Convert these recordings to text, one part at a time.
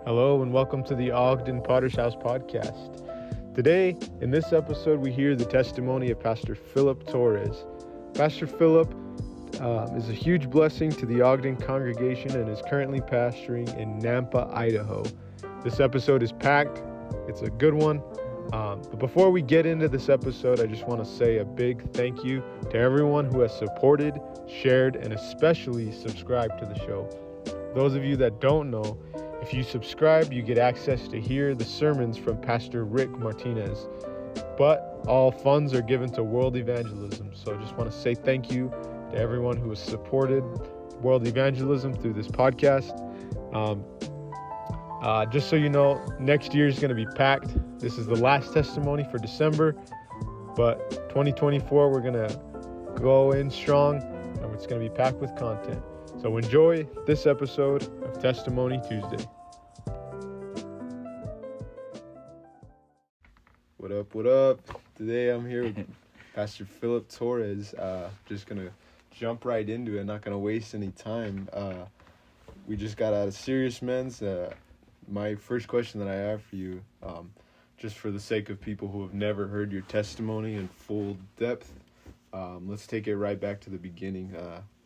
Hello and welcome to the Ogden Potter's House podcast. Today, in this episode, we hear the testimony of Pastor Phillip Torres. Pastor Phillip is a huge blessing to the Ogden congregation and is currently pastoring in Nampa, Idaho. This episode is packed. It's a good one. But before we get into this episode, I just want to say a big thank you to everyone who has supported, shared, and especially subscribed to the show. Those of you that don't know, if you subscribe, you get access to hear the sermons from Pastor Rick Martinez. But all funds are given to world evangelism. So I just want to say thank you to everyone who has supported world evangelism through this podcast. Just so you know, next year is going to be packed. This is the last testimony for December. But 2024, we're going to go in strong and it's going to be packed with content. So enjoy this episode of Testimony Tuesday. What up? Today I'm here with Pastor Phillip Torres. Just going to jump right into it, not going to waste any time. We just got out of Serious Men's. My first question that I have for you, just for the sake of people who have never heard your testimony in full depth, let's take it right back to the beginning.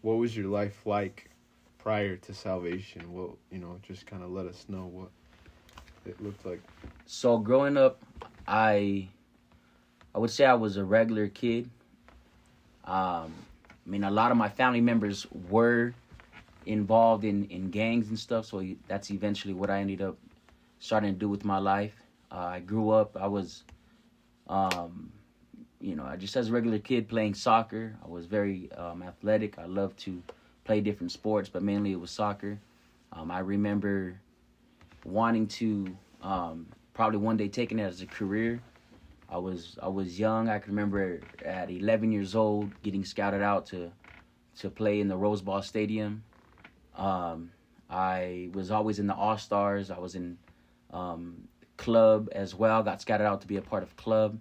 What was your life like prior to salvation? Well, just kind of let us know what it looked like. So growing up, I would say I was a regular kid. A lot of my family members were involved in gangs and stuff, so that's eventually what I ended up starting to do with my life. I grew up, I was, just as a regular kid playing soccer. I was very athletic. I loved to play different sports, but mainly it was soccer. I remember wanting to probably one day taking it as a career. I was young. I can remember at 11 years old getting scouted out to play in the Rose Bowl Stadium. I was always in the All-Stars. I was in club as well. Got scouted out to be a part of club.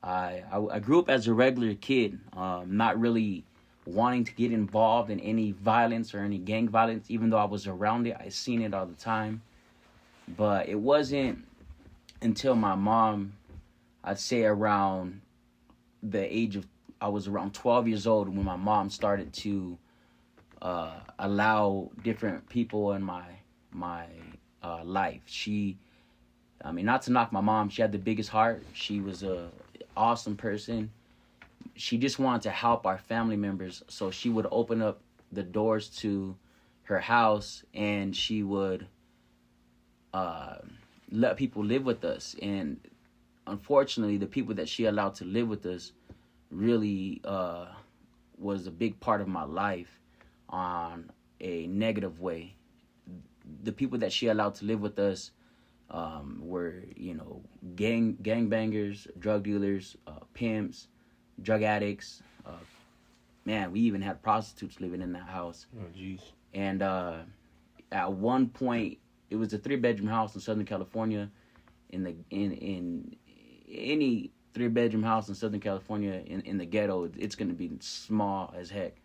I grew up as a regular kid, not really wanting to get involved in any violence or any gang violence, even though I was around it. I seen it all the time. But it wasn't until my mom, I'd say around the age of, I was around 12 years old when my mom started to allow different people in my life. She, not to knock my mom, she had the biggest heart. She was a awesome person. She just wanted to help our family members, so she would open up the doors to her house and she would let people live with us. And unfortunately, the people that she allowed to live with us really was a big part of my life on a negative way. The people that she allowed to live with us were, gangbangers, drug dealers, pimps, drug addicts. We even had prostitutes living in that house. Oh, jeez. And at one point, it was a 3-bedroom house in Southern California. In any 3-bedroom house in Southern California, in the ghetto, it's going to be small as heck.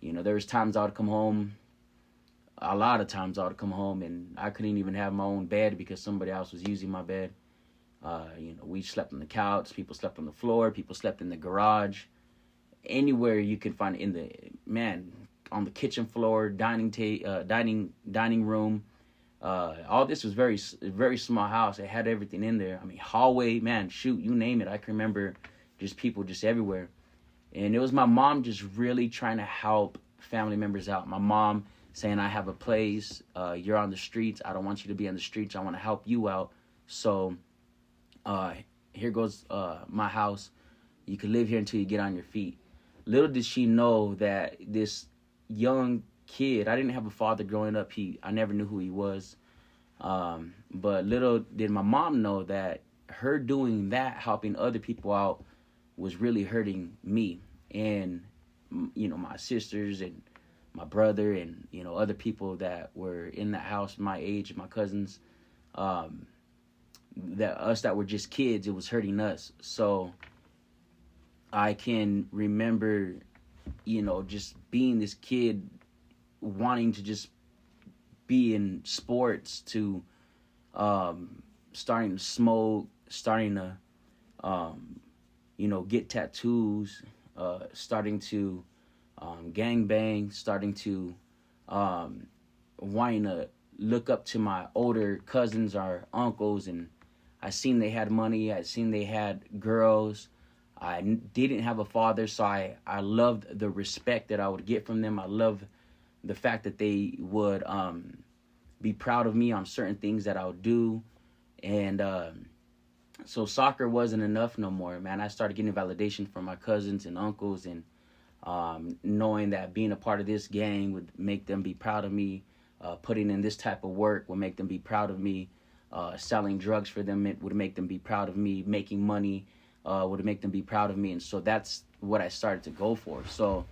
There was times I would come home. A lot of times I would come home and I couldn't even have my own bed because somebody else was using my bed. We slept on the couch. People slept on the floor. People slept in the garage. Anywhere you could find on the kitchen floor, dining room. All this was very small house. It had everything in there. Hallway, you name it. I can remember just people just everywhere. And it was my mom just really trying to help family members out. My mom saying, I have a place. You're on the streets. I don't want you to be on the streets. I want to help you out. So here goes my house. You can live here until you get on your feet. Little did she know that this young kid, I didn't have a father growing up. I never knew who he was. But little did my mom know that her doing that, helping other people out, was really hurting me and, my sisters and my brother and, other people that were in that house, my age, my cousins, that were just kids. It was hurting us. So I can remember, just being this kid wanting to just be in sports, to starting to smoke, starting to, get tattoos, starting to gangbang, starting to wanting to look up to my older cousins or uncles, and I seen they had money, I seen they had girls. I didn't have a father, so I loved the respect that I would get from them. I loved the fact that they would be proud of me on certain things that I would do. And so soccer wasn't enough no more, man. I started getting validation from my cousins and uncles, and knowing that being a part of this gang would make them be proud of me. Putting in this type of work would make them be proud of me. Selling drugs for them, it would make them be proud of me. Making money would make them be proud of me. And so that's what I started to go for. So,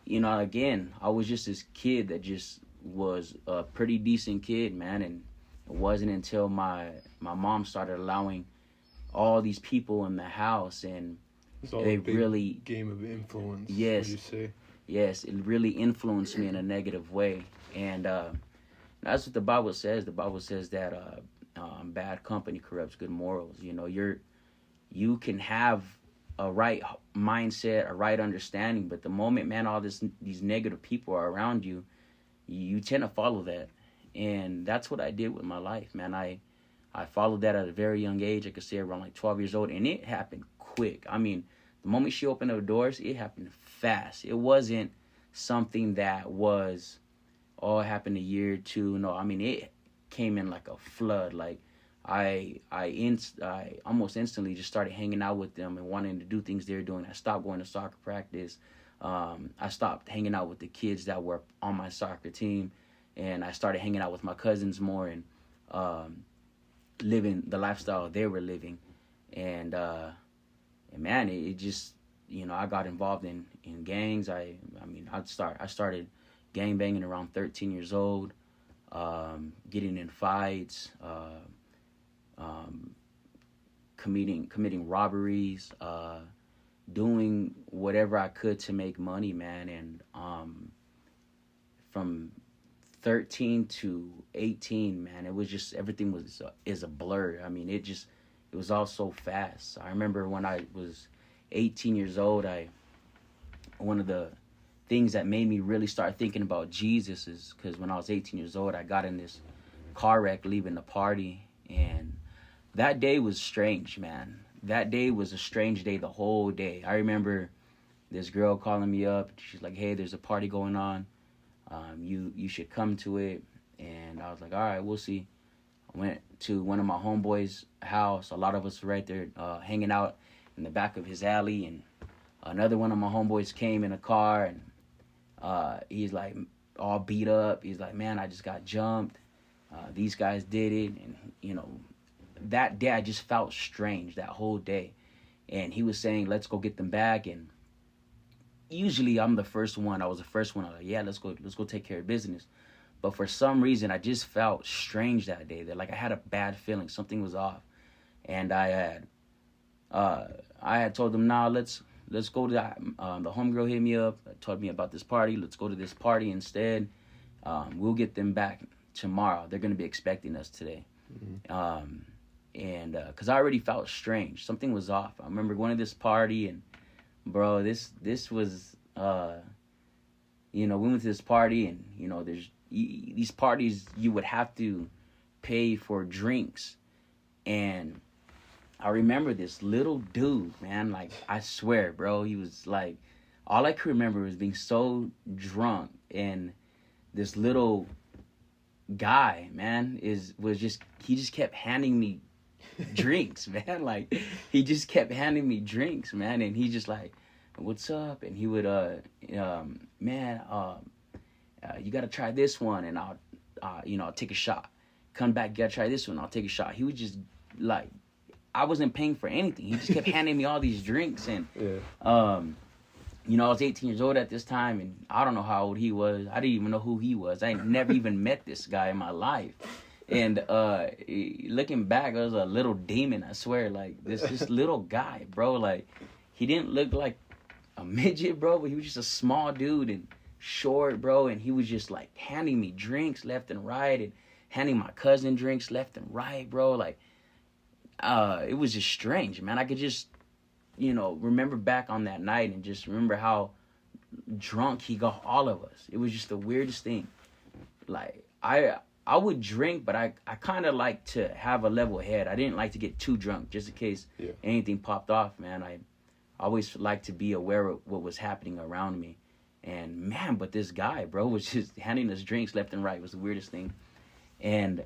again, I was just this kid that just was a pretty decent kid, man. And it wasn't until my mom started allowing all these people in the house, and it's all they a big really game of influence. Yes, would you say? Yes, it really influenced me in a negative way. And that's what the Bible says. The Bible says that bad company corrupts good morals. You can have a right mindset, a right understanding, but the moment, man, all these negative people are around you, you tend to follow that. And that's what I did with my life, man. I followed that at a very young age. I could say around like 12 years old, and it happened quick. I mean, the moment she opened the doors, it happened fast. It wasn't something that was, it happened a year or two. No, I mean, it came in like a flood. Like, I almost instantly just started hanging out with them and wanting to do things they were doing. I stopped going to soccer practice. I stopped hanging out with the kids that were on my soccer team, and I started hanging out with my cousins more and living the lifestyle they were living. And man, it just, I got involved in gangs. I started gang banging around 13 years old, getting in fights, committing robberies, doing whatever I could to make money, man. And from 13 to 18, man, it was just, everything is a blur. I mean, it was all so fast. I remember when I was 18 years old, one of the things that made me really start thinking about Jesus is because when I was 18 years old, I got in this car wreck leaving the party, and that day was strange, man. That day was a strange day the whole day. I remember this girl calling me up. She's like, hey, there's a party going on. You should come to it. And I was like, all right, we'll see. I went to one of my homeboys' house. A lot of us were right there hanging out in the back of his alley. And another one of my homeboys came in a car, and he's like all beat up. He's like, man, I just got jumped. These guys did it. And, that day I just felt strange that whole day. And he was saying, let's go get them back. And usually I'm the first one. I was the first one. I was like, yeah, let's go take care of business. But for some reason, I just felt strange that day. That like I had a bad feeling. Something was off. And I had told them, nah, let's go to that. The homegirl hit me up, told me about this party. Let's go to this party instead. We'll get them back tomorrow. They're going to be expecting us today. Mm-hmm. And because I already felt strange. Something was off. I remember going to this party, and bro, this was, we went to this party, and, there's these parties you would have to pay for drinks. And I remember this little dude, man, like, I swear, bro, he was like, all I could remember was being so drunk, and this little guy, man, he just kept handing me drinks, man. Like, he just kept handing me drinks, man. And he just like, what's up? And he would, man, you got to try this one, and I'll take a shot. Come back, you got to try this one, I'll take a shot. He was just like, I wasn't paying for anything. He just kept handing me all these drinks. And, I was 18 years old at this time, and I don't know how old he was. I didn't even know who he was. I never even met this guy in my life. And looking back, I was a little demon, I swear. Like, this little guy, bro. Like, he didn't look like a midget, bro, but he was just a small dude and short, bro. And he was just, like, handing me drinks left and right and handing my cousin drinks left and right, bro. Like, it was just strange, man. I could just, remember back on that night and just remember how drunk he got all of us. It was just the weirdest thing. Like, I would drink, but I kind of like to have a level head. I didn't like to get too drunk just in case anything popped off, man. I always like to be aware of what was happening around me. And, man, but this guy, bro, was just handing us drinks left and right. It was the weirdest thing. And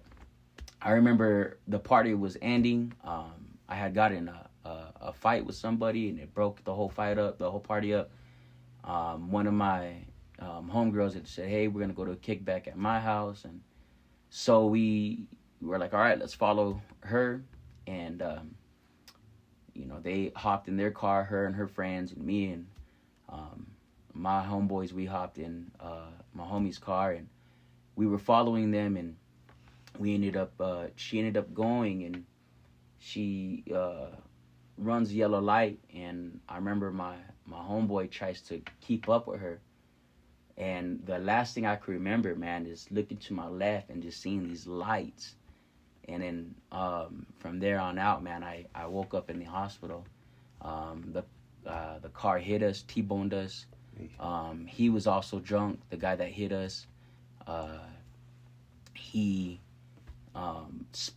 I remember the party was ending. I had gotten a fight with somebody, and it broke the whole party up. One of my homegirls had said, hey, we're going to go to a kickback at my house. And so we were like, all right, let's follow her. And, they hopped in their car, her and her friends, and me and my homeboys, we hopped in my homie's car, and we were following them, and she ended up going, and she runs yellow light, and I remember my homeboy tries to keep up with her, and the last thing I can remember, man, is looking to my left and just seeing these lights. And then from there on out, man, I woke up in the hospital. The car hit us, T-boned us. He was also drunk, the guy that hit us.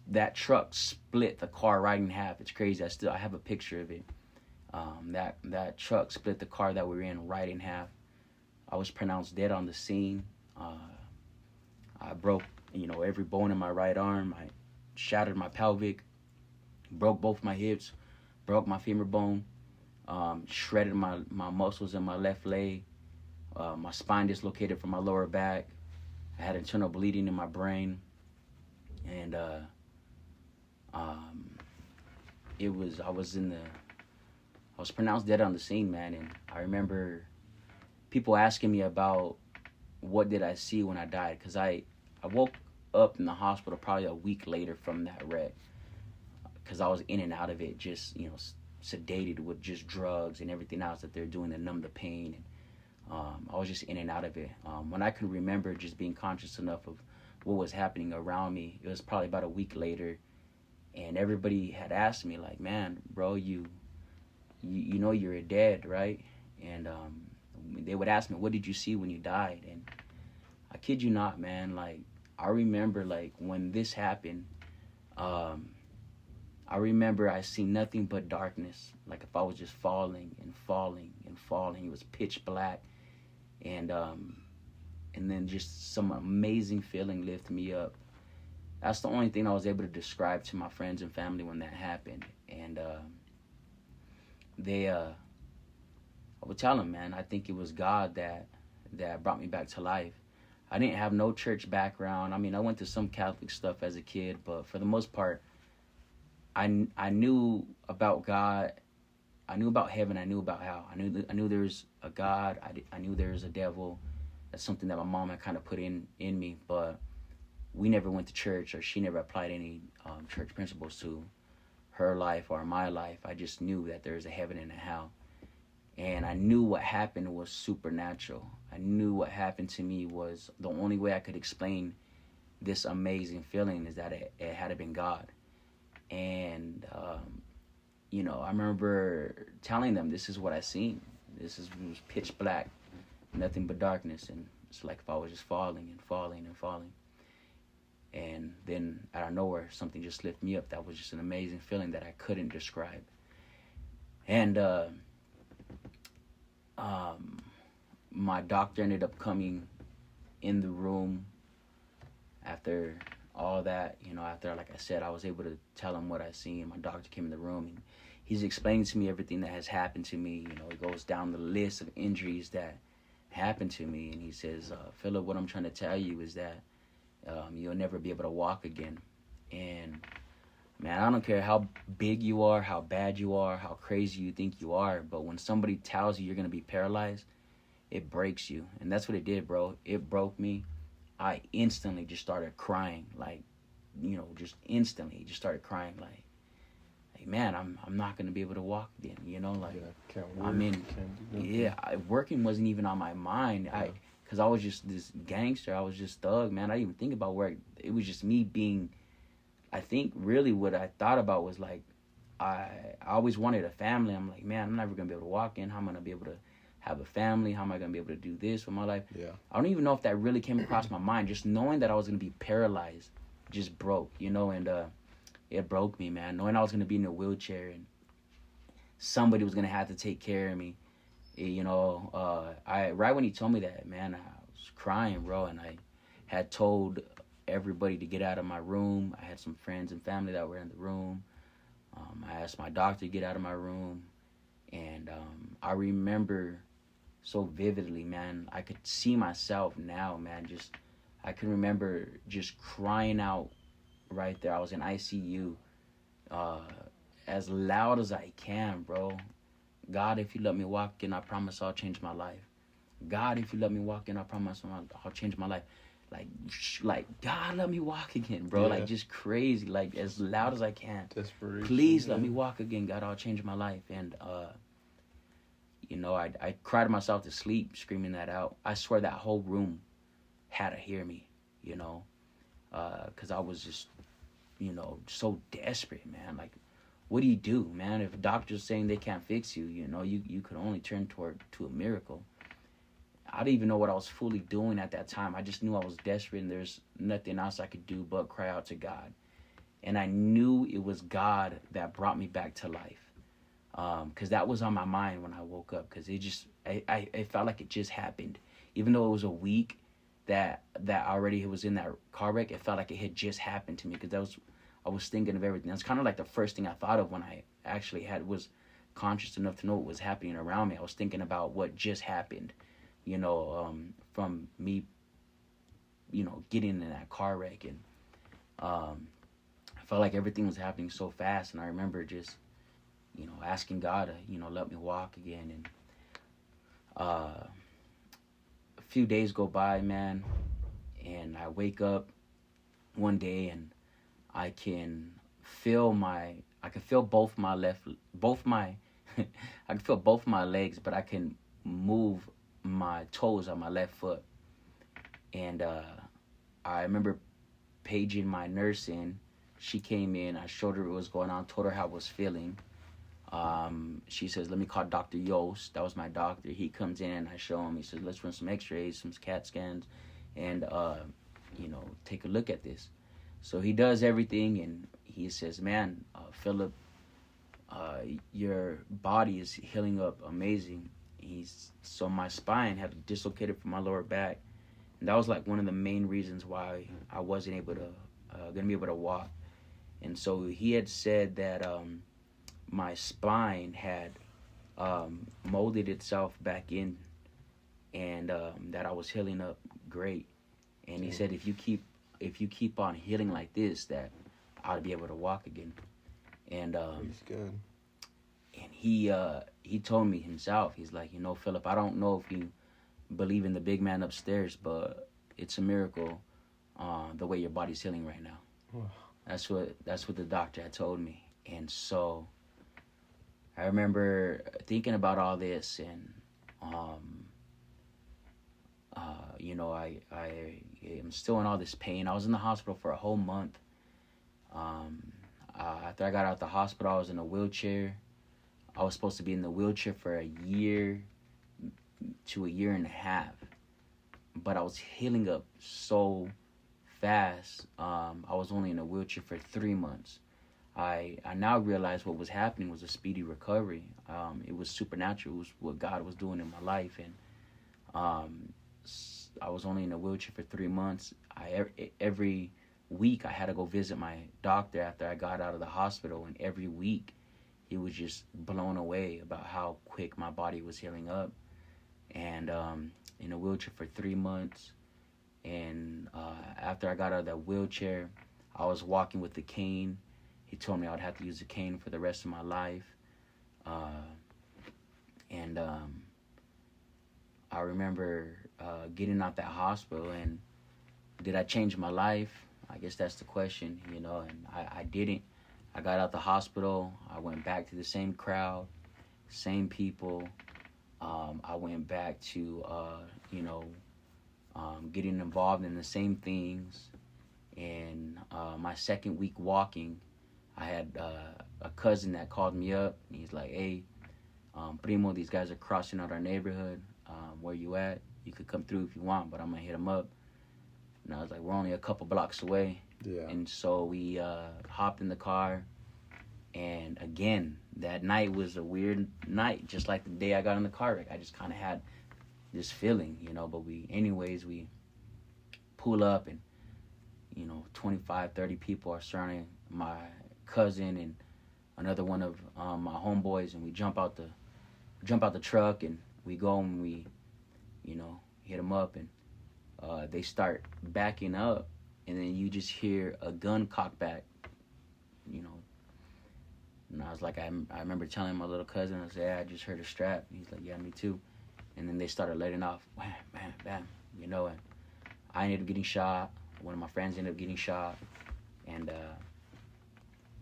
That truck split the car right in half. It's crazy. I have a picture of it. That truck split the car that we were in right in half. I was pronounced dead on the scene. I broke, every bone in my right arm. I shattered my pelvic, broke both my hips, broke my femur bone, shredded my muscles in my left leg. My spine dislocated from my lower back. I had internal bleeding in my brain. And I was pronounced dead on the scene, man. And I remember people asking me about what did I see when I died, because I woke up in the hospital probably a week later from that wreck, because I was in and out of it, just sedated with just drugs and everything else that they're doing to numb the pain. And I was just in and out of it. When I could remember just being conscious enough of what was happening around me, it was probably about a week later, and everybody had asked me, like, man, bro, you know you're dead, right? And they would ask me, what did you see when you died? And I kid you not, man, like, I remember, like, when this happened, I remember I seen nothing but darkness, like if I was just falling and falling and falling. It was pitch black, and then just some amazing feeling lifted me up. That's the only thing I was able to describe to my friends and family when that happened. And I would tell them, man, I think it was God that brought me back to life. I didn't have no church background. I mean, I went to some Catholic stuff as a kid, but for the most part, I knew about God. I knew about heaven. I knew about hell. I knew there's a God. I knew there's a devil. That's something that my mom had kind of put in me, but we never went to church, or she never applied any church principles to her life or my life. I just knew that there's a heaven and a hell. And I knew what happened was supernatural. I knew what happened to me was the only way I could explain this amazing feeling is that it had to been God. And, I remember telling them, this is what I seen. It was pitch black, nothing but darkness. And it's like if I was just falling and falling and falling. And then out of nowhere, something just lifted me up. That was just an amazing feeling that I couldn't describe. And my doctor ended up coming in the room after all that. After, like I said, I was able to tell him what I seen. My doctor came in the room, and he's explaining to me everything that has happened to me. He goes down the list of injuries that happened to me, and he says, Philip, what I'm trying to tell you is that you'll never be able to walk again. And man, I don't care how big you are, how bad you are, how crazy you think you are, but when somebody tells you you're going to be paralyzed, it breaks you. And that's what it did, bro. It broke me. I instantly just started crying, like, just instantly just started crying, like man, I'm not going to be able to walk again, like, can't work, working wasn't even on my mind. because I was just this gangster. I was just thug, man. I didn't even think about where it was just me being. I think really what I thought about was like, I always wanted a family. I'm like, man, I'm never gonna be able to walk in. How am I gonna be able to have a family? How am I gonna be able to do this with my life? Yeah. I don't even know if that really came across my mind. Just knowing that I was gonna be paralyzed, just broke, you know, and it broke me, man. Knowing I was gonna be in a wheelchair and somebody was gonna have to take care of me, you know. I right when he told me that, man, I was crying, bro, and I had told everybody to get out of my room. I had some friends and family that were in the room. I asked my doctor to get out of my room, and I remember so vividly, man. I could see myself now, man. I can remember just crying out right there. I was in ICU, as loud as I can, bro. God, if you let me walk in, I promise I'll change my life. God, if you let me walk in, I promise I'll change my life. Like God, let me walk again, bro. Yeah. Like, just crazy, like, as loud as I can. Desperation. Please let me walk again, God. I'll change my life. And you know, I cried myself to sleep, screaming that out. I swear that whole room had to hear me, you know, because I was just, you know, so desperate, man. Like, what do, man? If doctors saying they can't fix you, you know, you could only turn to a miracle. I didn't even know what I was fully doing at that time. I just knew I was desperate and there's nothing else I could do but cry out to God. And I knew it was God that brought me back to life. Because that was on my mind when I woke up. Because it felt like it just happened. Even though it was a week that already was in that car wreck, it felt like it had just happened to me. Because I was thinking of everything. That's kind of like the first thing I thought of when I actually was conscious enough to know what was happening around me. I was thinking about what just happened. You know, from me, you know, getting in that car wreck. And I felt like everything was happening so fast. And I remember just, you know, asking God to, you know, let me walk again. And a few days go by, man, and I wake up one day and I can feel both my I can feel both my legs, but I can move my toes on my left foot. And I remember paging my nurse in. She came in, I showed her what was going on, told her how I was feeling. She says, let me call Dr. Yost. That was my doctor. He comes in and I show him. He says, let's run some x-rays, some CAT scans, and you know, take a look at this. So he does everything, and he says, man, Philip, your body is healing up amazing. So my spine had dislocated from my lower back, and that was like one of the main reasons why I wasn't able to gonna be able to walk. And so he had said that my spine had molded itself back in, and that I was healing up great. And he said, if you keep on healing like this, that I'll be able to walk again. And he's good. And he told me himself, he's like, you know, Philip, I don't know if you believe in the big man upstairs, but it's a miracle the way your body's healing right now. Wow. That's what the doctor had told me. And so I remember thinking about all this, and you know, I am still in all this pain. I was in the hospital for a whole month. After I got out of the hospital, I was in a wheelchair. I was supposed to be in the wheelchair for a year to a year and a half, but I was healing up so fast. I was only in a wheelchair for 3 months. I now realize what was happening was a speedy recovery. It was supernatural. It was what God was doing in my life. And I was only in a wheelchair for 3 months. Every week I had to go visit my doctor after I got out of the hospital, and every week he was just blown away about how quick my body was healing up. And in a wheelchair for 3 months. And after I got out of that wheelchair, I was walking with the cane. He told me I would have to use the cane for the rest of my life. And I remember getting out that hospital, and did I change my life? I guess that's the question, you know, and I didn't. I got out the hospital. I went back to the same crowd, same people. I went back to, you know, getting involved in the same things. And my second week walking, I had a cousin that called me up, and he's like, hey, Primo, these guys are crossing out our neighborhood. Where you at? You could come through if you want, but I'm going to hit them up. And I was like, we're only a couple blocks away. Yeah. And so we hopped in the car. And again, that night was a weird night, just like the day I got in the car wreck. I just kind of had this feeling, but we pull up, and 25, 30 people are surrounding my cousin and another one of my homeboys, and we jump out the truck, and we go and we hit them up, and they start backing up, and then you just hear a gun cock back, and I was like, I remember telling my little cousin, I said, yeah, I just heard a strap. And he's like, yeah, me too. And then they started letting off, wham, bam, bam, and I ended up getting shot. One of my friends ended up getting shot. And,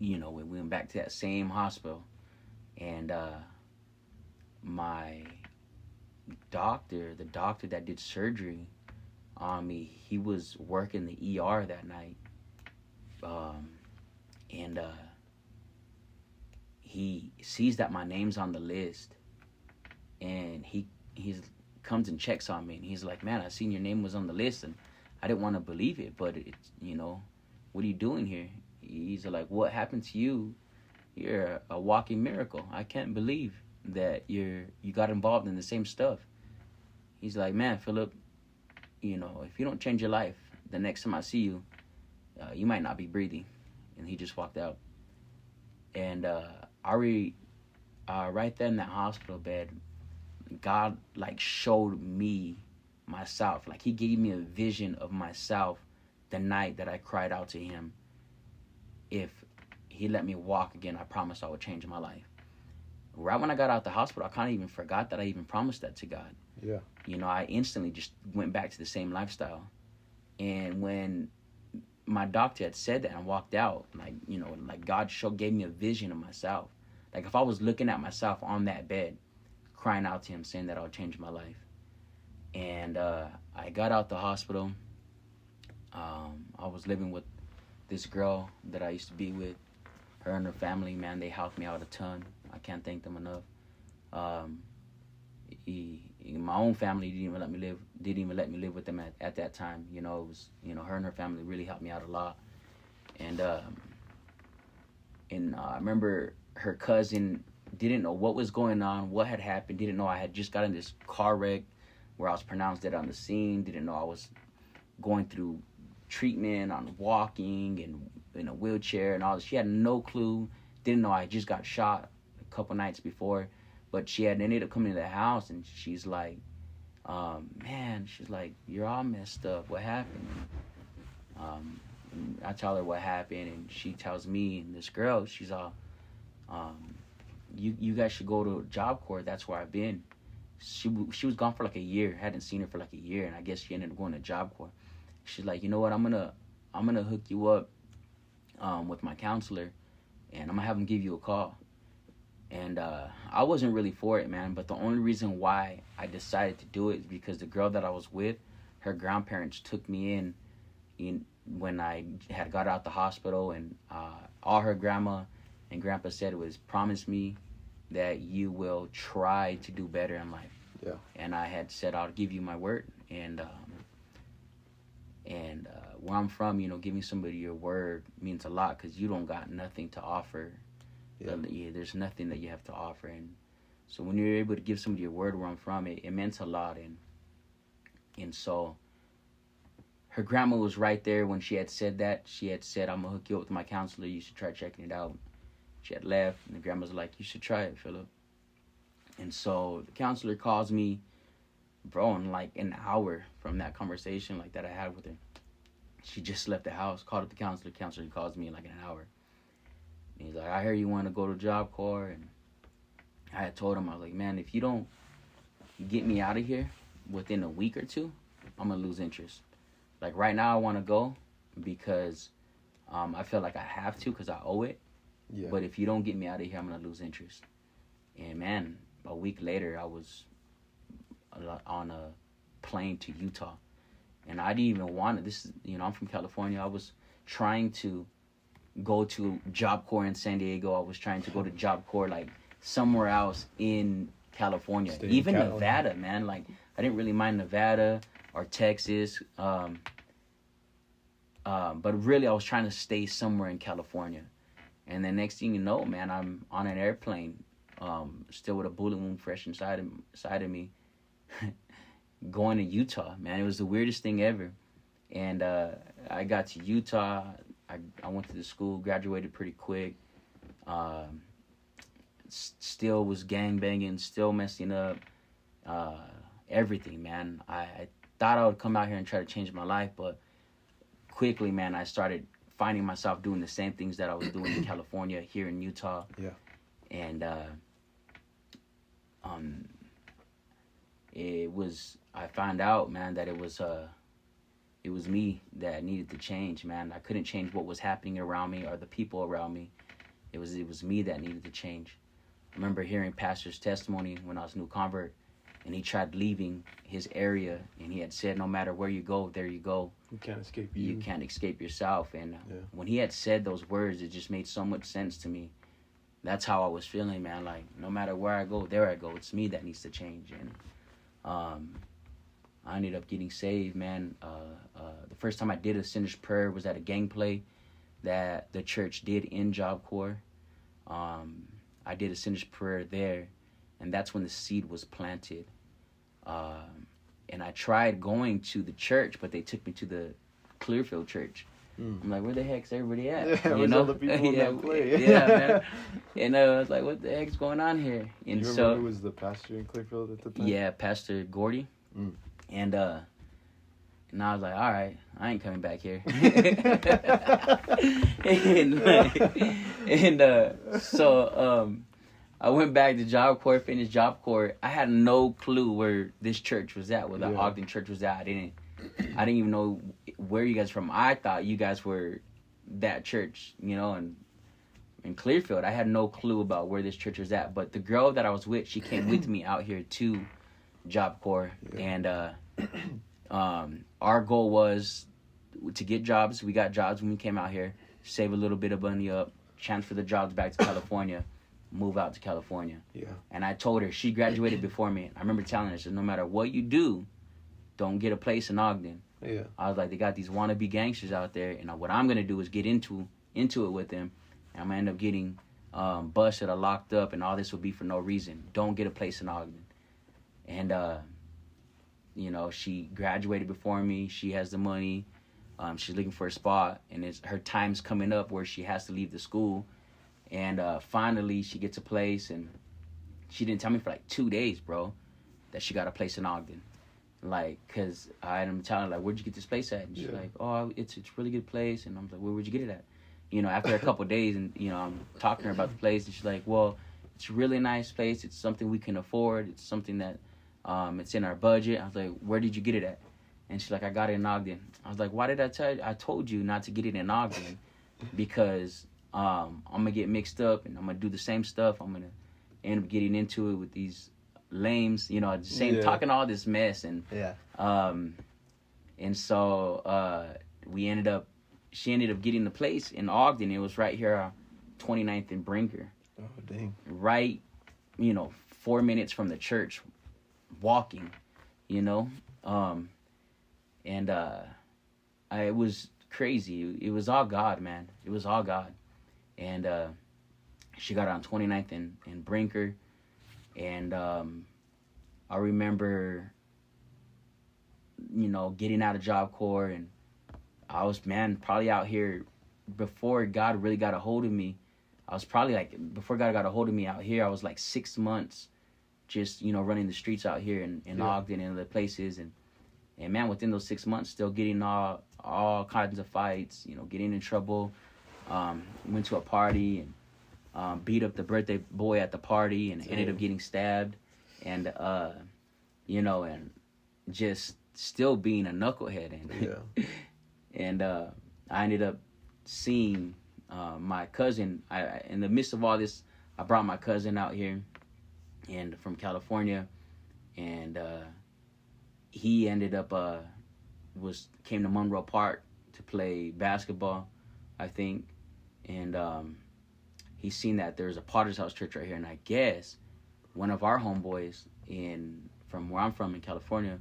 we went back to that same hospital. And my doctor, the doctor that did surgery on me, he was working the ER that night. He sees that my name's on the list, and he comes and checks on me, and he's like, man, I seen your name was on the list, and I didn't want to believe it, but it's, what are you doing here? He's like, what happened to you? You're a walking miracle. I can't believe that you got involved in the same stuff. He's like, man, Philip, if you don't change your life, the next time I see you, you might not be breathing. And he just walked out. And right there in that hospital bed, God showed me myself. He gave me a vision of myself the night that I cried out to him. If he let me walk again, I promised I would change my life. Right when I got out the hospital, I kind of even forgot that I even promised that to God. Yeah. I instantly just went back to the same lifestyle. And when my doctor had said that and walked out, God gave me a vision of myself. If I was looking at myself on that bed, crying out to him, saying that I'll change my life. And I got out the hospital. I was living with this girl that I used to be with. Her and her family, man, they helped me out a ton. I can't thank them enough. My own family didn't even let me live with them at that time. It was, her and her family really helped me out a lot. And I remember her cousin didn't know what was going on, what had happened, didn't know I had just got in this car wreck where I was pronounced dead on the scene, didn't know I was going through treatment on walking and in a wheelchair and all this. She had no clue, didn't know I just got shot a couple nights before. But she had ended up coming to the house, and she's like, man, she's like, you're all messed up. What happened? And I tell her what happened, and she tells me and this girl, she's all, you guys should go to Job Corps. That's where I've been. She was gone for a year. Hadn't seen her for a year, and I guess she ended up going to Job Corps. She's like, you know what? I'm gonna hook you up with my counselor, and I'm gonna have him give you a call. And I wasn't really for it, man. But the only reason why I decided to do it is because the girl that I was with, her grandparents took me in when I had got out the hospital, and all her grandma and grandpa said was, promise me that you will try to do better in life. Yeah. And I had said, I'll give you my word. And where I'm from, giving somebody your word means a lot, because you don't got nothing to offer. Yeah. There's nothing that you have to offer. And so when you're able to give somebody your word where I'm from, it meant a lot. And so her grandma was right there when she had said that. She had said, I'm going to hook you up with my counselor. You should try checking it out. She had left, and the grandma's like, you should try it, Philip. And so the counselor calls me, bro, in an hour from that conversation that I had with her. She just left the house, called up the counselor. Counselor calls me in an hour. And he's like, I hear you want to go to Job Corps. And I had told him, I was like, man, if you don't get me out of here within a week or two, I'm going to lose interest. Right now I want to go because I feel like I have to, because I owe it. Yeah. But if you don't get me out of here, I'm going to lose interest. And, man, a week later, I was on a plane to Utah. And I didn't even want it. This, I'm from California. I was trying to go to Job Corps in San Diego. I was trying to go to Job Corps like somewhere else in California. Even Nevada, man. Like, I didn't really mind Nevada or Texas. But really, I was trying to stay somewhere in California. And the next thing you know, man, I'm on an airplane, still with a bullet wound fresh inside of me, going to Utah, man. It was the weirdest thing ever. And I got to Utah. I went to the school, graduated pretty quick. Still was gangbanging, still messing up. Everything, man. I thought I would come out here and try to change my life, but quickly, man, I started finding myself doing the same things that I was doing in California, here in Utah. Yeah. And I found out, man, that it was me that needed to change, man. I couldn't change what was happening around me or the people around me. It was me that needed to change. I remember hearing Pastor's testimony when I was a new convert, and he tried leaving his area, and he had said, no matter where you go, there you go. You can't escape you. You can't escape yourself. And when he had said those words, it just made so much sense to me. That's how I was feeling, man. Like, no matter where I go, there I go. It's me that needs to change. And I ended up getting saved, man. The first time I did a sinner's prayer was at a gang play that the church did in Job Corps. I did a sinner's prayer there, and that's when the seed was planted. And I tried going to the church, but they took me to the Clearfield church. I'm like, where the heck's everybody at? Yeah, you know? All the people in that play. Yeah, man. And I was like, what the heck's going on here? And you remember who was the pastor in Clearfield at the time? Yeah, Pastor Gordy. And I was like, all right, I ain't coming back here. So I went back to Job Corps, finished Job Corps. I had no clue where this church was at, where the Ogden church was at. I didn't even know where you guys from. I thought you guys were that church, and in Clearfield. I had no clue about where this church was at. But the girl that I was with, she came with me out here to Job Corps. And our goal was to get jobs. We got jobs when we came out here, save a little bit of money up, transfer the jobs back to California, move out to California. Yeah. And I told her, she graduated before me. I remember telling her, I said, no matter what you do, don't get a place in Ogden. Yeah. I was like, they got these wannabe gangsters out there, and what I'm gonna do is get into it with them, and I'm gonna end up getting busted or locked up, and all this will be for no reason. Don't get a place in Ogden. And she graduated before me. She has the money. She's looking for a spot, and her time's coming up where she has to leave the school. And finally, she gets a place, and she didn't tell me for like 2 days, bro, that she got a place in Ogden. Like, because I'm telling her, like, where'd you get this place at? And she's like, oh, it's a really good place. And I'm like, where'd you get it at? After a couple of days, and, I'm talking to her about the place, and she's like, well, it's a really nice place. It's something we can afford. It's something that, it's in our budget. I was like, where did you get it at? And she's like, I got it in Ogden. I was like, why did I tell you? I told you not to get it in Ogden because I'm going to get mixed up, and I'm going to do the same stuff. I'm going to end up getting into it with these lames, talking all this mess. And and so she ended up getting the place in Ogden. It was right here, 29th and Brinker. Oh, dang. Right, 4 minutes from the church, walking, it was crazy. It was all God, man. It was all God. And she got on 29th and Brinker. And I remember, getting out of Job Corps, and I was, probably out here before God really got a hold of me. I was probably before God got a hold of me out here, I was 6 months just, running the streets out here in Ogden and other places. And man, within those 6 months, still getting all kinds of fights, getting in trouble. Went to a party and beat up the birthday boy at the party, and ended up getting stabbed. And, and just still being a knucklehead. And I ended up seeing my cousin. In the midst of all this, I brought my cousin out here and from California, and he ended up came to Monroe Park to play basketball, I think, and he seen that there's a Potter's House Church right here, and I guess one of our homeboys from where I'm from in California,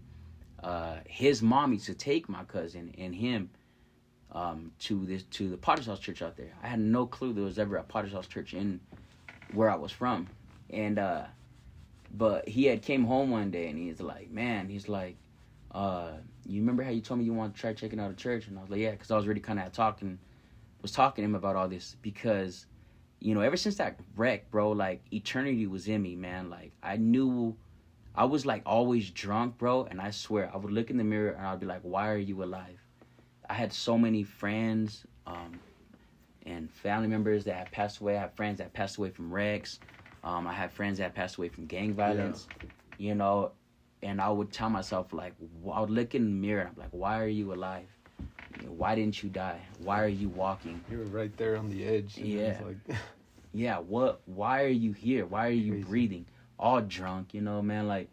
his mom used to take my cousin and him to the Potter's House Church out there. I had no clue there was ever a Potter's House Church in where I was from, and but he had came home one day and he's like, you remember how you told me you wanted to try checking out a church? And I was like, yeah, because I was already kind of talking to him about all this, because ever since that wreck, bro, like eternity was in me, man. Like I knew I was like always drunk, bro, and I swear I would look in the mirror and I'd be like, why are you alive? I had so many friends and family members that had passed away. I had friends that passed away from wrecks. I had friends that passed away from gang violence, and I would tell myself, like, I would look in the mirror and I'm like, why are you alive? Why didn't you die? Why are you walking? You were right there on the edge. Yeah. Like... yeah, why are you here? Why are you Crazy. Breathing? All drunk, man, like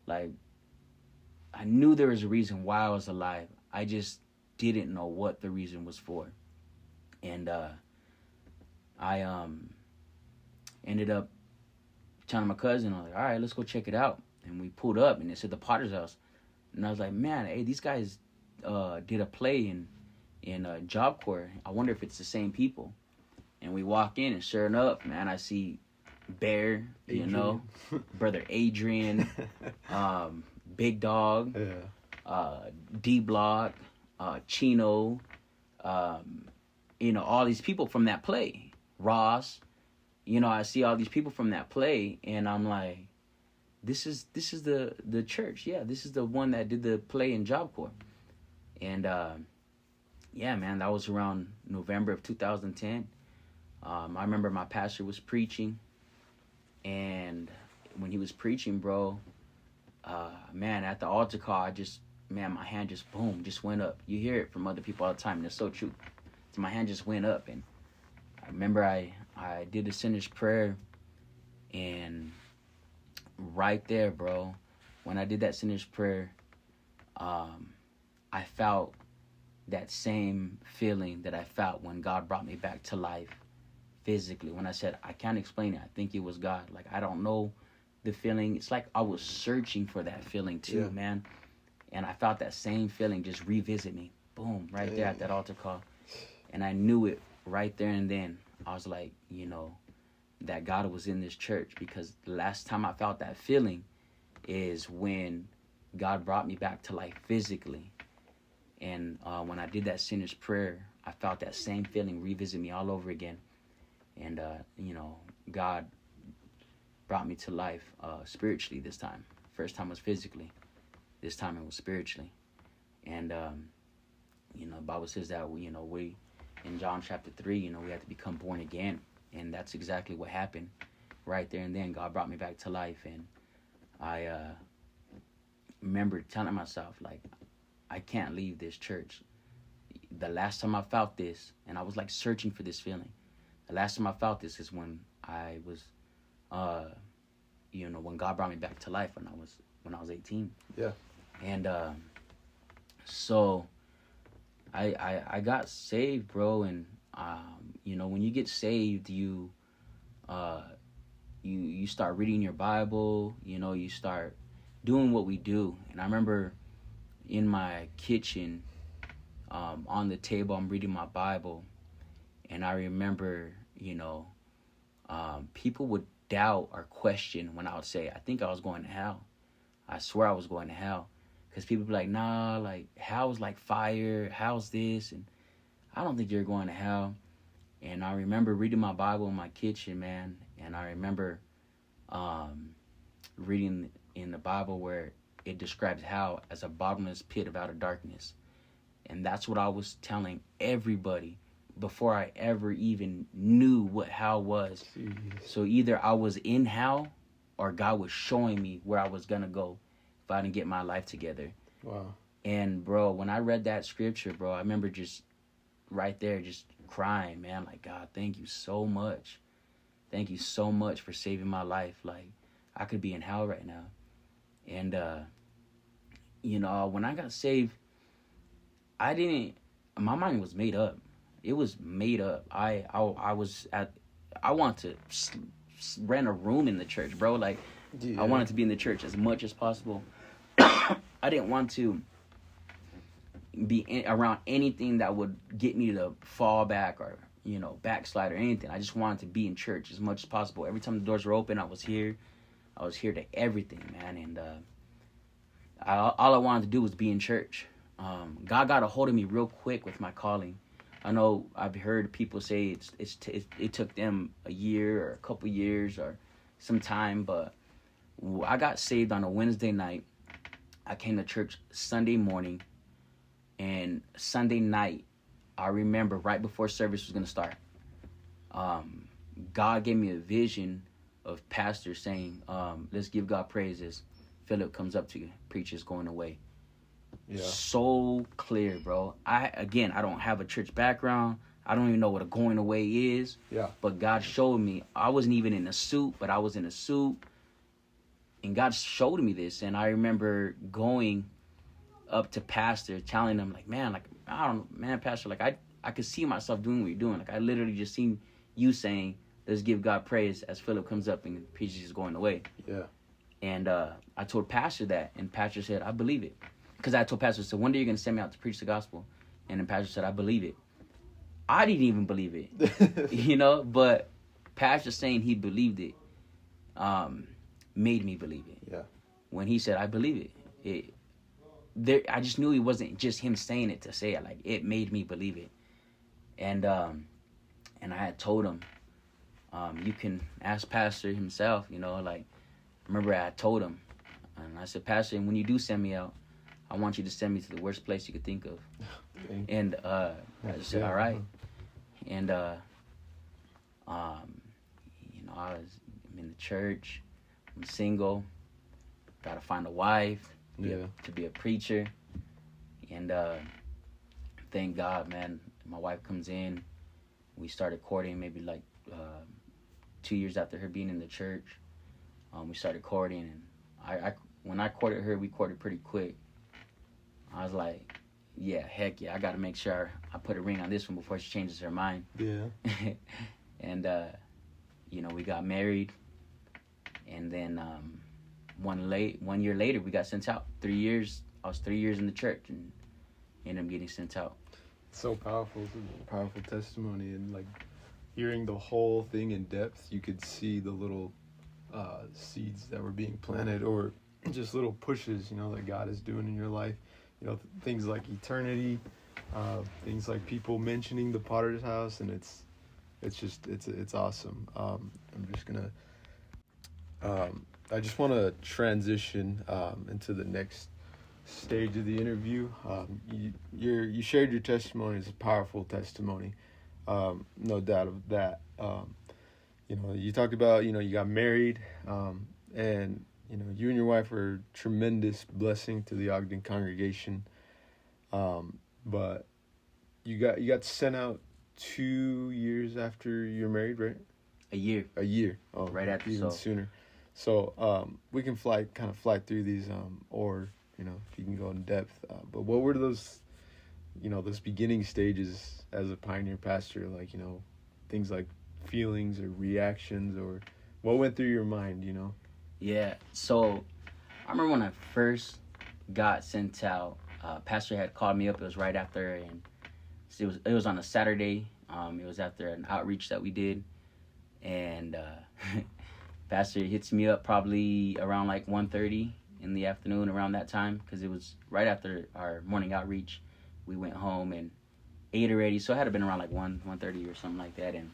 I knew there was a reason why I was alive. I just didn't know what the reason was for. And I ended up telling my cousin, I was like, all right, let's go check it out. And we pulled up and it said the Potter's House. And I was like, man, hey, these guys did a play in Job Corps. I wonder if it's the same people. And we walk in and sure enough, man, I see Bear, Brother Adrian, Big Dog, D Block, Chino, all these people from that play. Ross, I see all these people from that play, and I'm like, this is the church. Yeah, this is the one that did the play in Job Corps. And yeah, man, that was around November of 2010. I remember my pastor was preaching, and when he was preaching, bro, man, at the altar call, my hand just went up. You hear it from other people all the time, and it's so true. So my hand just went up, and I remember I did the sinner's prayer, and right there, bro, when I did that sinner's prayer, I felt that same feeling that I felt when God brought me back to life physically. When I said, I can't explain it, I think it was God. Like, I don't know the feeling. It's like I was searching for that feeling too, man. And I felt that same feeling just revisit me. Boom, right there at that altar call. And I knew it right there and then. I was like, that God was in this church, because the last time I felt that feeling is when God brought me back to life physically. And when I did that sinner's prayer, I felt that same feeling revisit me all over again. And, God brought me to life spiritually this time. First time was physically. This time it was spiritually. And, the Bible says that, we, in John chapter 3, we have to become born again. And that's exactly what happened right there and then. God brought me back to life. And I remember telling myself, like, I can't leave this church. The last time I felt this, and I was like searching for this feeling. The last time I felt this is when I was, when God brought me back to life when I was 18. Yeah. And so I got saved, bro. And when you get saved, you start reading your Bible. You start doing what we do. And I remember in my kitchen, on the table, I'm reading my Bible, and I remember, people would doubt or question when I would say, I think I was going to hell. I swear I was going to hell. Because people would be like, nah, like, hell's like fire, hell's this, and I don't think you're going to hell. And I remember reading my Bible in my kitchen, man, and I remember reading in the Bible where it describes hell as a bottomless pit of outer darkness. And that's what I was telling everybody before I ever even knew what hell was. Jeez. So either I was in hell or God was showing me where I was going to go if I didn't get my life together. Wow. And, bro, when I read that scripture, bro, I remember just right there just crying, man. Like, God, thank you so much. Thank you so much for saving my life. Like, I could be in hell right now. And, when I got saved, my mind was made up. It was made up. I want to rent a room in the church, bro. Like, I wanted to be in the church as much as possible. I didn't want to be around anything that would get me to fall back or, backslide or anything. I just wanted to be in church as much as possible. Every time the doors were open, I was here. I was here to everything, man. And all I wanted to do was be in church. God got a hold of me real quick with my calling. I know I've heard people say it took them a year or a couple years or some time, but I got saved on a Wednesday night. I came to church Sunday morning, and Sunday night, I remember right before service was going to start, God gave me a vision of pastor saying, let's give God praise as Philip comes up to you, preacher's going away. Yeah. So clear, bro. I don't have a church background. I don't even know what a going away is. Yeah. But God showed me. I wasn't even in a suit, but I was in a suit. And God showed me this. And I remember going up to pastor, telling him, like, man, like, I don't know, man, pastor, like, I could see myself doing what you're doing. Like, I literally just seen you saying, let's give God praise as Philip comes up and preaches is going away. Yeah. And I told pastor that, and pastor said, I believe it. Because I told pastor, so one day you're going to send me out to preach the gospel. And then pastor said, I believe it. I didn't even believe it, but pastor saying he believed it made me believe it. Yeah. When he said, I believe it, I just knew it wasn't just him saying it to say it. Like, it made me believe it. And I had told him, you can ask pastor himself, remember I told him, and I said, pastor, when you do send me out, I want you to send me to the worst place you could think of. And I just said, all right. And I'm in the church. I'm single. Got to find a wife to be a preacher. And thank God, man, my wife comes in. We started courting maybe like 2 years after her being in the church. We started courting, and when I courted her, we courted pretty quick. I was like, yeah, heck yeah, I got to make sure I put a ring on this one before she changes her mind. Yeah. And, we got married. And then 1 year later, we got sent out. 3 years. I was 3 years in the church and ended up getting sent out. So powerful. It's a powerful testimony. And, like, hearing the whole thing in depth, you could see the little seeds that were being planted, or just little pushes, that God is doing in your life. Things like eternity, things like people mentioning the Potter's house, and it's awesome. I just want to transition into the next stage of the interview. You shared your testimony. It's a powerful testimony, no doubt of that. You talked about, you got married, and you and your wife were a tremendous blessing to the Ogden congregation. But you got sent out 2 years after you're married, right? A year. Oh, right after, even sooner. So we can fly through these, or if you can go in depth. But what were those beginning stages as a pioneer pastor? Like, things like feelings or reactions, or what went through your mind? Yeah. So I remember when I first got sent out, pastor had called me up. It was right after, and it was on a Saturday. It was after an outreach that we did, and pastor hits me up probably around like 1:30 in the afternoon, around that time, because it was right after our morning outreach. We went home and ate already, so it had to been around like 1:30 or something like that. And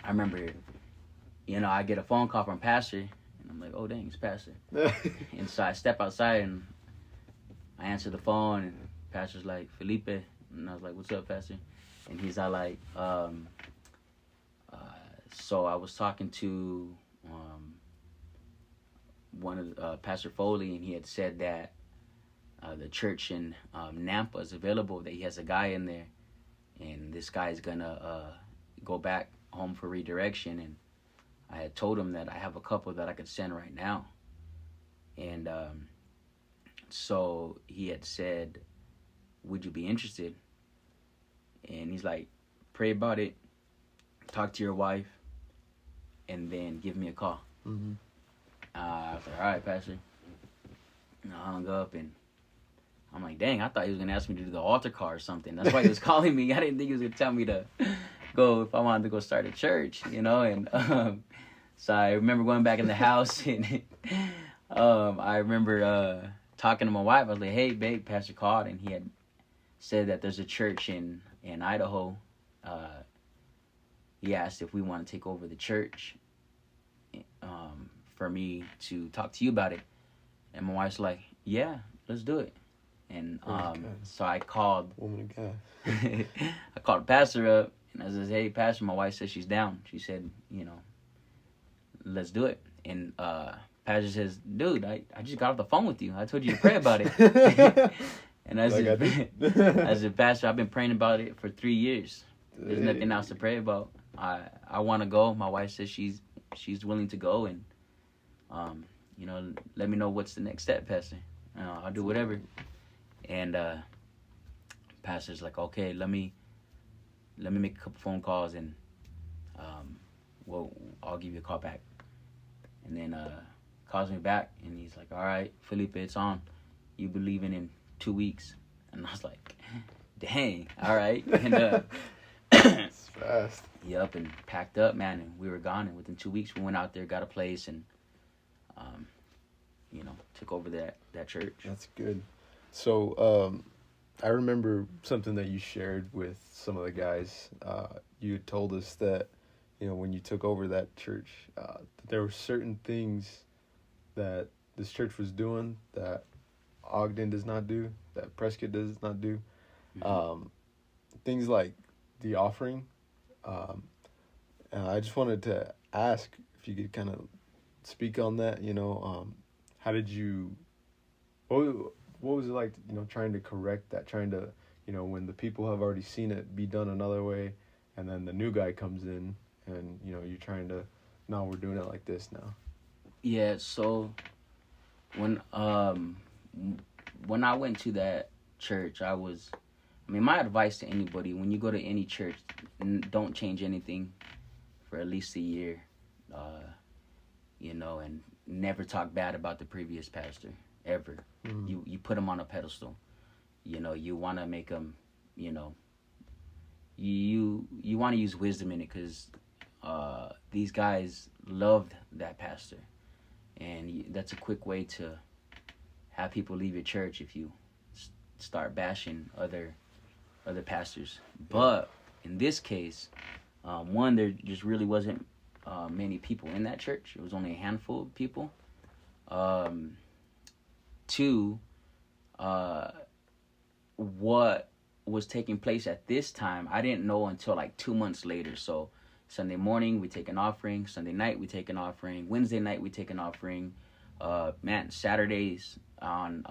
I remember, I get a phone call from pastor, and I'm like, oh dang, it's pastor. And so I step outside and I answer the phone, and pastor's like, Felipe. And I was like, what's up, pastor? And he's all like, so I was talking to one of Pastor Foley, and he had said that the church in Nampa is available, that he has a guy in there, and this guy is gonna go back home for redirection. And I had told him that I have a couple that I could send right now. And so he had said, would you be interested? And he's like, pray about it, talk to your wife, and then give me a call. Mm-hmm. I was like, all right, Pastor. And I hung up, and I'm like, dang, I thought he was going to ask me to do the altar call or something. That's why he was calling me. I didn't think he was going to tell me to go if I wanted to go start a church, you know? And so I remember going back in the house, and I remember talking to my wife. I was like, hey, babe, Pastor called, and he had said that there's a church in Idaho. He asked if we want to take over the church for me to talk to you about it. And my wife's like, yeah, let's do it. And so I called. Woman of God. I called the pastor up, and I said, hey, Pastor, my wife says she's down. She said, you know, let's do it. And Pastor says, dude, I just got off the phone with you. I told you to pray about it. And I said, Pastor, I've been praying about it for 3 years. There's nothing else to pray about. I want to go. My wife says she's willing to go, and you know, let me know what's the next step, Pastor. I'll do whatever. And Pastor's like, okay, let me make a couple phone calls, and I'll give you a call back. And then calls me back, and he's like, all right, Felipe, it's on. You be leaving in 2 weeks. And I was like, dang, all right. And it's fast. Yep, and packed up, man, and we were gone. And within 2 weeks, we went out there, got a place, and you know, took over that church. That's good. So I remember something that you shared with some of the guys. You had told us that, you know, when you took over that church, that there were certain things that this church was doing that Ogden does not do, that Prescott does not do. Mm-hmm. Things like the offering. And I just wanted to ask if you could kind of speak on that, you know, how did you, what was it like, you know, trying to correct that, trying to, you know, when the people have already seen it be done another way, and then the new guy comes in, and, you know, you're trying to, no, we're doing it like this now. Yeah, so when I went to that church, my advice to anybody, when you go to any church, don't change anything for at least a year, you know, and never talk bad about the previous pastor, ever. Mm-hmm. You put him on a pedestal, you know, you want to make him, you know, you want to use wisdom in it, because these guys loved that pastor, and that's a quick way to have people leave your church if you start bashing other pastors. But in this case, one, there just really wasn't many people in that church. It was only a handful of people. Two, what was taking place at this time, I didn't know until like 2 months later. So Sunday morning, we take an offering. Sunday night, we take an offering. Wednesday night, we take an offering. Saturdays on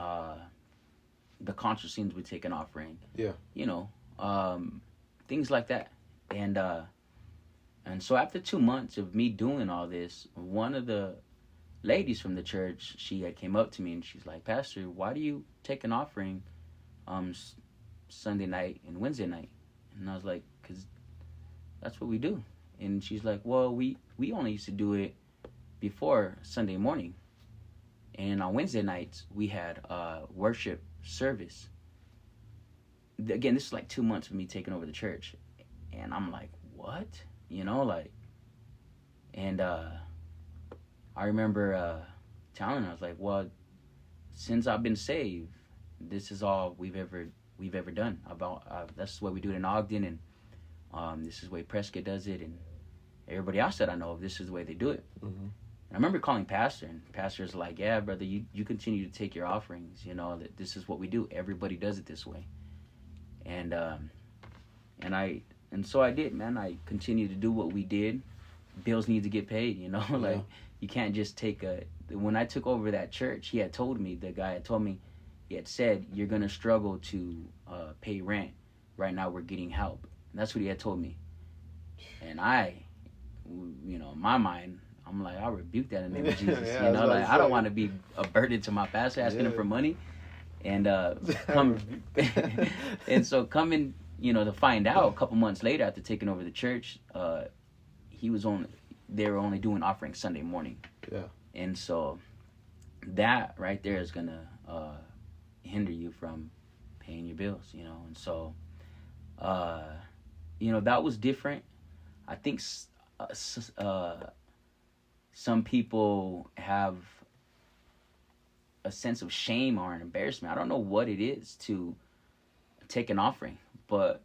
the concert scenes, we take an offering. Yeah. You know, things like that. And so after 2 months of me doing all this, one of the ladies from the church, she had came up to me, and she's like, Pastor, why do you take an offering Sunday night and Wednesday night? And I was like, because that's what we do. And she's like, well, we only used to do it before Sunday morning. And on Wednesday nights, we had worship service. Again, this is like 2 months of me taking over the church. And I'm like, what? You know, like, and I remember telling her, I was like, well, since I've been saved, this is all we've ever done. That's the way we do it in Ogden, and this is the way Prescott does it, and everybody else that I know of, this is the way they do it. Mm-hmm. And I remember calling Pastor, and Pastor's like, yeah, brother, you continue to take your offerings, you know, that this is what we do. Everybody does it this way. And so I did, man. I continued to do what we did. Bills need to get paid, you know, like, you can't just when I took over that church, the guy had told me, he had said, you're going to struggle to pay rent. Right now we're getting help. And that's what he had told me. And you know, in my mind, I'm like, I rebuke that in the name of Jesus. You know, like, I don't want to be a burden to my pastor asking him for money. And and so coming, to find out a couple months later after taking over the church, they were only doing offering Sunday morning. Yeah. And so that right there is gonna hinder you from paying your bills, And so, that was different. I think some people have a sense of shame or an embarrassment. I don't know what it is to take an offering, but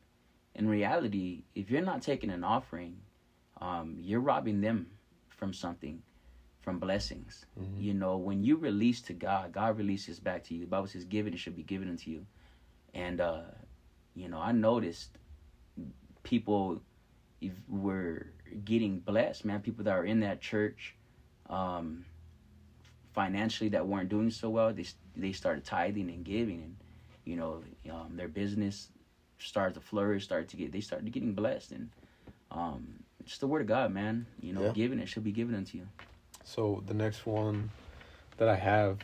in reality, if you're not taking an offering, you're robbing them from something, from blessings. Mm-hmm. When you release to God, God releases back to you. The Bible says, "Given, it should be given unto you." And I noticed people were getting blessed, man. People that are in that church, financially, that weren't doing so well, they started tithing and giving, and their business started to flourish. They started getting blessed, and it's the word of God, man. Giving, it should be given unto you. So the next one that I have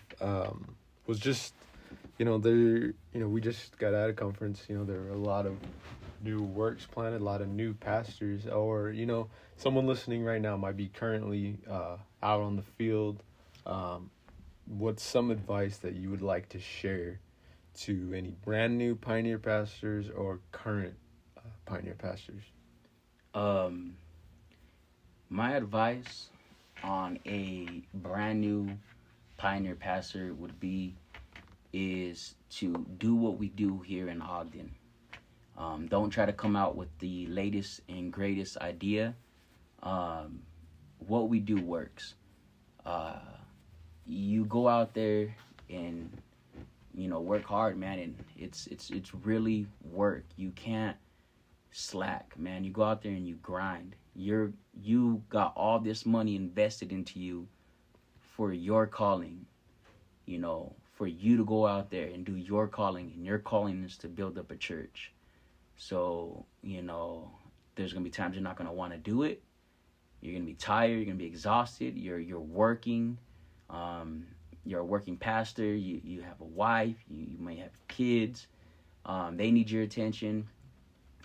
was just, we just got out of conference. There were a lot of new works planted, a lot of new pastors, or someone listening right now might be currently out on the field. What's some advice that you would like to share to any brand new pioneer pastors or current pioneer pastors? My advice on a brand new pioneer pastor is to do what we do here in Ogden. Don't try to come out with the latest and greatest idea. What we do works. You go out there and work hard, man, and it's really work. You can't slack, man. You go out there and you grind. You got all this money invested into you for your calling, for you to go out there and do your calling, and your calling is to build up a church. So, there's going to be times you're not going to want to do it. You're going to be tired. You're going to be exhausted. You're working. You're a working pastor. You have a wife. You may have kids. They need your attention.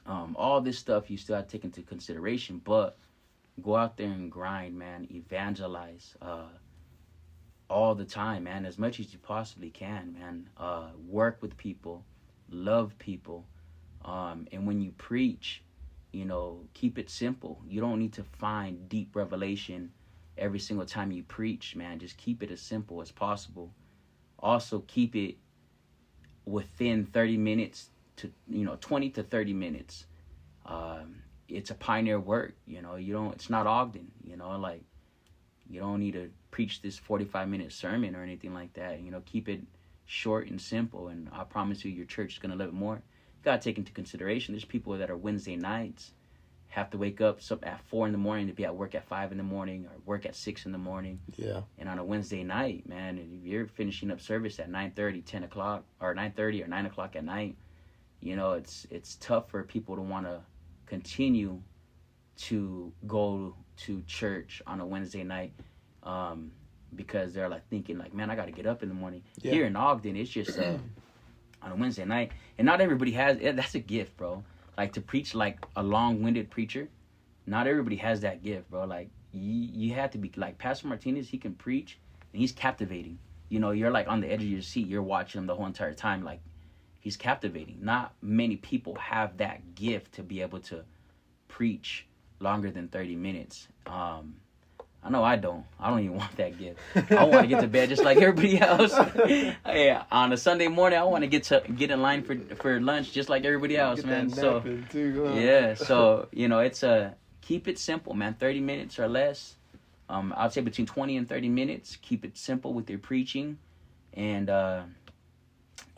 All this stuff you still have to take into consideration. But go out there and grind, man. Evangelize all the time, man. As much as you possibly can, man. Work with people. Love people. And when you preach, keep it simple. You don't need to find deep revelation every single time you preach, man. Just keep it as simple as possible. Also, keep it within 30 minutes to 20 to 30 minutes. It's a pioneer work, it's not Ogden, you don't need to preach this 45-minute sermon or anything like that. Keep it short and simple, and I promise you your church is going to love it more. You got to take into consideration there's people that are Wednesday nights have to wake up at 4 a.m. to be at work at 5 a.m. or work at 6 a.m. Yeah. And on a Wednesday night, man, if you're finishing up service at 9:30, 10 o'clock, or 9:30 or 9 o'clock at night, it's tough for people to want to continue to go to church on a Wednesday night, because they're thinking man, I got to get up in the morning. Yeah. Here in Ogden, it's just on a Wednesday night, and not everybody has. That's a gift, bro. To preach like a long-winded preacher, not everybody has that gift, bro. You have to be like Pastor Martinez. He can preach, and he's captivating. You're on the edge of your seat. You're watching him the whole entire time. He's captivating. Not many people have that gift to be able to preach longer than 30 minutes. I know I don't. I don't even want that gift. I want to get to bed just like everybody else. Yeah, on a Sunday morning, I want to get in line for lunch just like everybody else, man. So too, huh? Yeah, so it's keep it simple, man. 30 minutes or less. I'd say between 20 and 30 minutes. Keep it simple with your preaching, and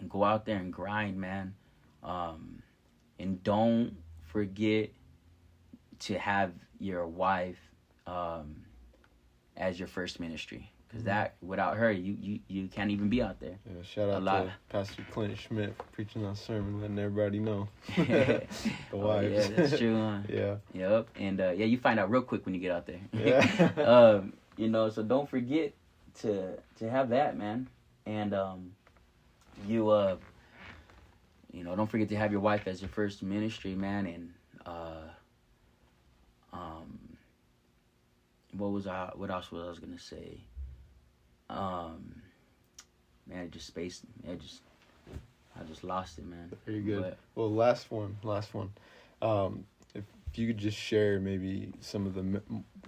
go out there and grind, man. And don't forget to have your wife as your first ministry, because that without her you can't even be out there. Yeah, shout out to Pastor Clint Schmidt for preaching that sermon, letting everybody know. The wives. Yeah, that's true, huh? Yeah. Yep. And you find out real quick when you get out there. Yeah. So don't forget to have that, man. And you don't forget to have your wife as your first ministry, man. And what else was I was gonna say? Man, it just spaced. I just lost it, man. Very good. But, well, last one. If you could just share maybe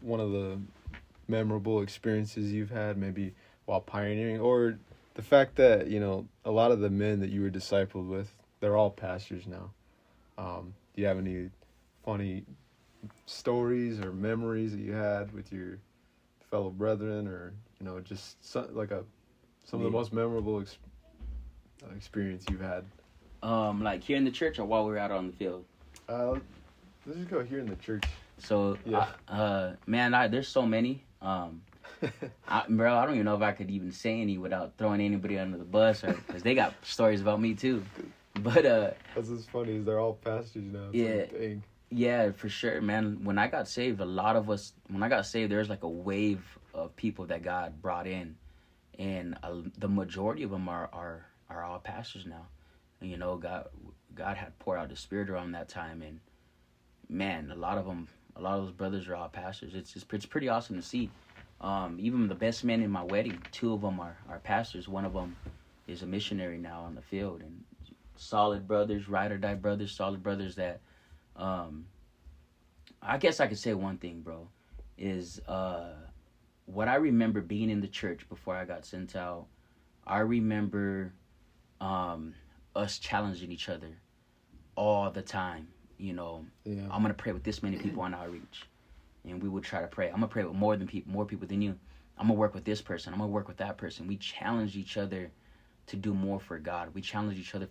one of the memorable experiences you've had, maybe while pioneering, or the fact that, a lot of the men that you were discipled with, they're all pastors now. Do you have any funny stories or memories that you had with your fellow brethren, or, just some of the most memorable experience you've had? Like here in the church or while we were out on the field? Let's just go here in the church. So, yeah. Man, there's so many. Bro, I don't even know if I could even say any without throwing anybody under the bus, because they got stories about me too. But that's what's funny is they're all pastors now. It's yeah, for sure, man. When I got saved, there's like a wave of people that God brought in, and the majority of them are all pastors now. And, God had poured out the Spirit around that time, and man, a lot of those brothers are all pastors. It's pretty awesome to see. Even the best men in my wedding, 2 of them are pastors. One of them is a missionary now on the field, and solid brothers, ride or die brothers, solid brothers that, I guess I could say one thing, bro, is, what I remember being in the church before I got sent out, I remember, us challenging each other all the time. I'm going to pray with this many people on outreach. And we would try to pray. I'm going to pray with more people than you. I'm going to work with this person. I'm going to work with that person. We challenge each other to do more for God. We challenge each other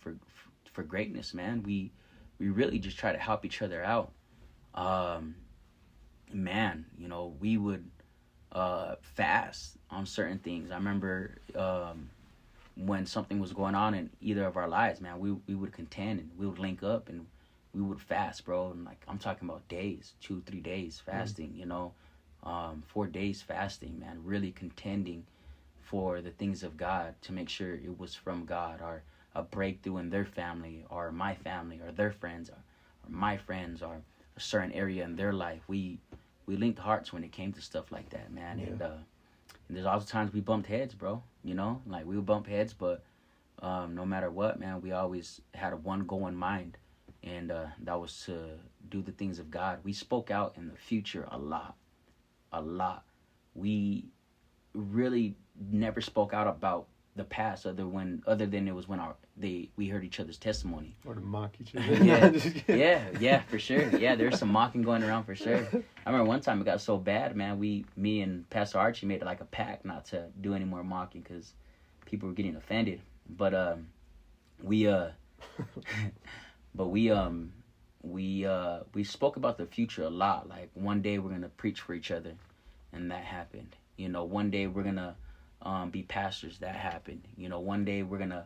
for greatness, man. We really just try to help each other out. Man, we would fast on certain things. I remember when something was going on in either of our lives, man, we would contend, and we would link up, and we would fast, bro. And like, I'm talking about days, 2-3 days fasting, 4 days fasting, man, really contending for the things of God to make sure it was from God, or a breakthrough in their family, or my family, or their friends, or my friends, or a certain area in their life. We linked hearts when it came to stuff like that, man. Yeah. And there's also times we bumped heads, bro. Like we would bump heads, but no matter what, man, we always had one goal in mind, and that was to do the things of God. We spoke out in the future a lot. We really never spoke out about the past, other than it was when we heard each other's testimony. Or to mock each other. yeah, for sure. Yeah, there's some mocking going around for sure. I remember one time it got so bad, man. Me and Pastor Archie made like a pact not to do any more mocking because people were getting offended. But we spoke about the future a lot. Like, one day we're gonna preach for each other, and that happened. One day we're gonna be pastors. That happened. One day we're gonna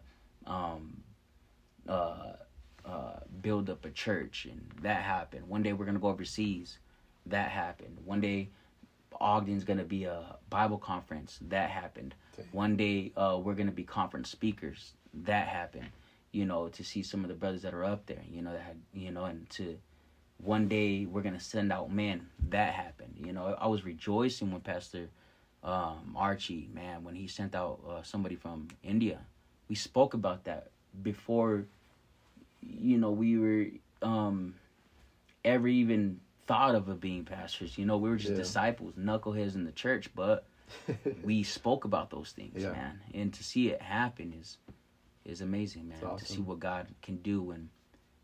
build up a church, and that happened. One day we're gonna go overseas. That happened. One day Ogden's gonna be a Bible conference. That happened. One day we're gonna be conference speakers. That happened. To see some of the brothers that are up there, and to one day we're gonna send out men. That happened. I was rejoicing when Pastor Archie, man, when he sent out somebody from India. We spoke about that before, we were ever even thought of being pastors. We were just disciples, knuckleheads in the church, but we spoke about those things, man. And to see it happen is amazing, man. Awesome. To see what God can do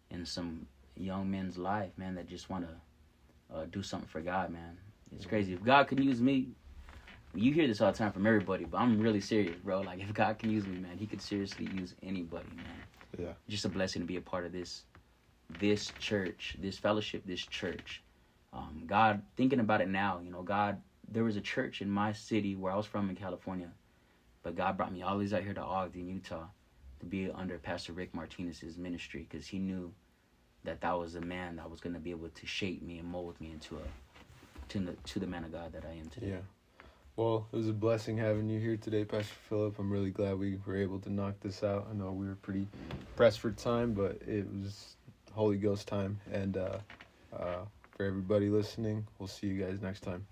in some young men's life, man, that just want to do something for God, man. It's crazy. If God could use me, you hear this all the time from everybody, but I'm really serious, bro. Like, if God can use me, man, he could seriously use anybody, man. Yeah. Just a blessing to be a part of this church, this fellowship, this church. God, thinking about it now, God, there was a church in my city where I was from in California, but God brought me all these out here to Ogden, Utah, to be under Pastor Rick Martinez's ministry, because he knew that was a man that was going to be able to shape me and mold me into to the man of God that I am today. Yeah. Well, it was a blessing having you here today, Pastor Phillip. I'm really glad we were able to knock this out. I know we were pretty pressed for time, but it was Holy Ghost time. And for everybody listening, we'll see you guys next time.